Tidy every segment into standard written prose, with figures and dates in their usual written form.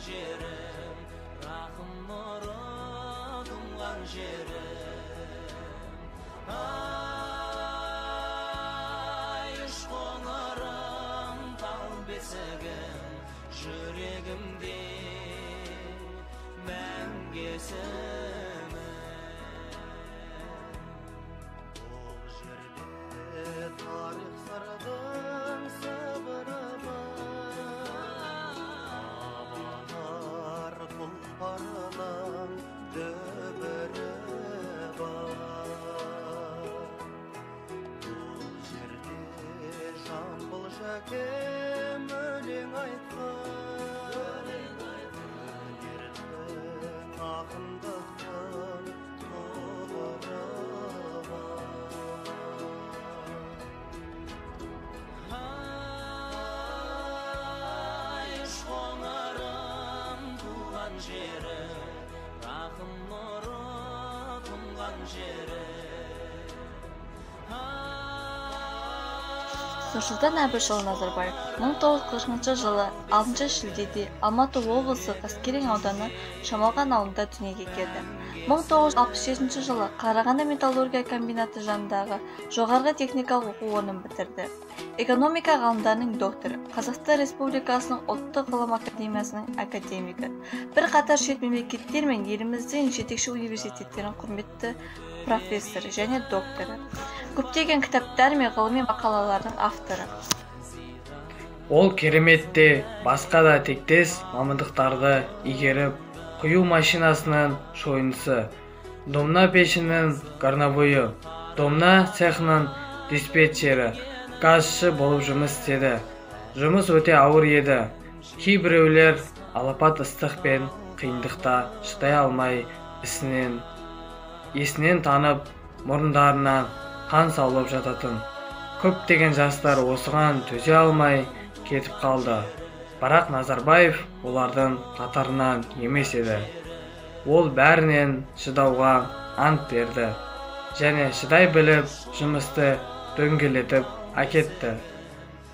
Jerim, rahım nurum jerim. Ay uşkolarım tal besegim, yüreğimde mengesim. O jerde tarih sarıdan sabırıma tulparılan döbürü var. Bu jerde Jambul Şakem ölen aytkan, yerden akındıktan doğru Jerim, rahım nurum tungan jerim. Нұрсұлтан Әбішұлы Назарбаев 1940 жылы 6 шілдеде Алматы облысы Қаскелең ауданы Шамалған ауылында дүниеге келді. 1967 жылы Қарағанды металлургия комбинаты жанындағы жоғарғы техникалық оқу орнын бітірді. Экономика ғылымдарының докторы, Қазақстан Республикасының ұлттық ғылым академиясының академигі. Bir қатар шет мемлекеттер мен еліміздің жетекші университеттерінің құрметті профессоры және докторы. Көптеген кітаптар мен ғылыми мақалалардың авторы. Ол кереметте басқа да тектес мамандықтарды игеріп, құю машинасының шойынысы, домна пешінің горнобойы, домна цехының диспетчері, газшы болып жұмыс істеді. Жұмыс өте ауыр еді. Кейбіреулер алапат ыстық пен қиындықта шыдай алмай есінен танып, мұрындарынан қан саулап жататын. Көптеген жастар осыған төзе алмай кетіп қалды. Бірақ Назарбаев олардың қатарынан емес еді. Ол бәрінен шыдауға ант берді. Және шыдай біліп жұмысты дөңгелетіп әкетті.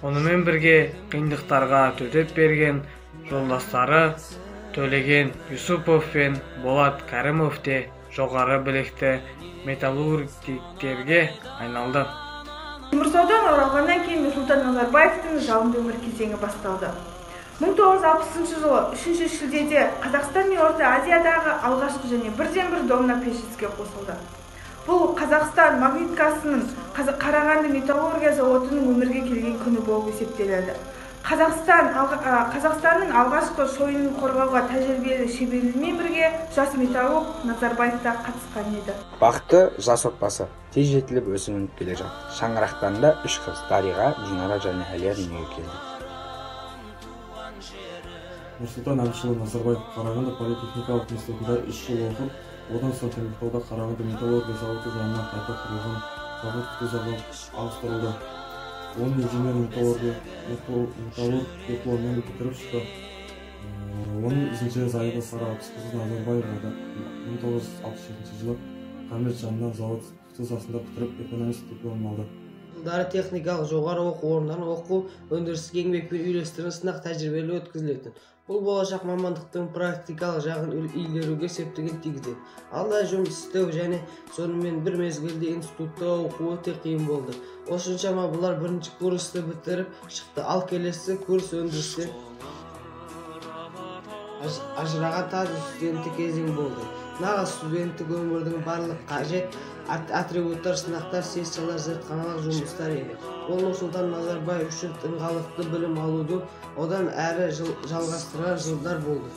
Онымен бірге қиындықтарға төтеп берген жолдастары Төлеген Юсупов пен Болат Кәрімов те жоғары білекті металлургтерге айналды. Теміртаудан оралғаннан кейін Нұрсұлтан Назарбаевтың жалынды өмір кезеңі басталды. 1960 жылы 3 шілдеде Қазақстан мен Орта Азиядағы алғашқы және бірден-бір домна пеш іске қосылды. Бұл Қазақстан магниткасының Қарағанды металлургия зауытының өмірге келген күні болып есептеледі. Қазақстанның алғашқы шойынын қорғауға тәжірибелі шеберлермен бірге жас металлург Назарбаев та қатысқан еді. Бақытты жас отбасы тез жетіліп өсіп келе жатыр. Шаңырақтарында 3 қыз Дариға, Динара және Әлия дүниеге келді. Нұрсұлтан Әбішұлы Назарбаев Қарағанды политехникалық институтында 3 жыл оқып, одан соң Теміртауда Қарағанды металлургия зауыты жанынан қайта құрылған завод завод ауыстырылды. Оның инженер-металлург дипломын бітіріп шықты. Оның ізінше зайыбы Сара Абысқызы Назарбаева 1967 жылы Қамет жанынан завод ықтисасында бітіріп экономист дипломын алды. Жылдары техникалық жоғары оқу орындарын оқу өндірістік еңбекпен үйлестірілген сынақ тәжірибелі өткізілетін. Бұл болашақ мамандықтың практикалық жағын игеруге септігін тигізді. Алда жұмыс істеу және сонымен бір мезгілде институтта оқу өте қиын болды. Осыншама бұлар бірінші курсты бітіріп шықты, ал келесі курс өндірісте ажыраған тазы студенттік кезең болды. Нағыз студенттік өмірдің барлық қажет атрибуттар, сынақтар, сессиялар, зертханалық жұмыстар еді. Ол Нұрсұлтан Назарбаев үшін тыңғылықты білім алуды одан әрі жалғастырар жылдар болды.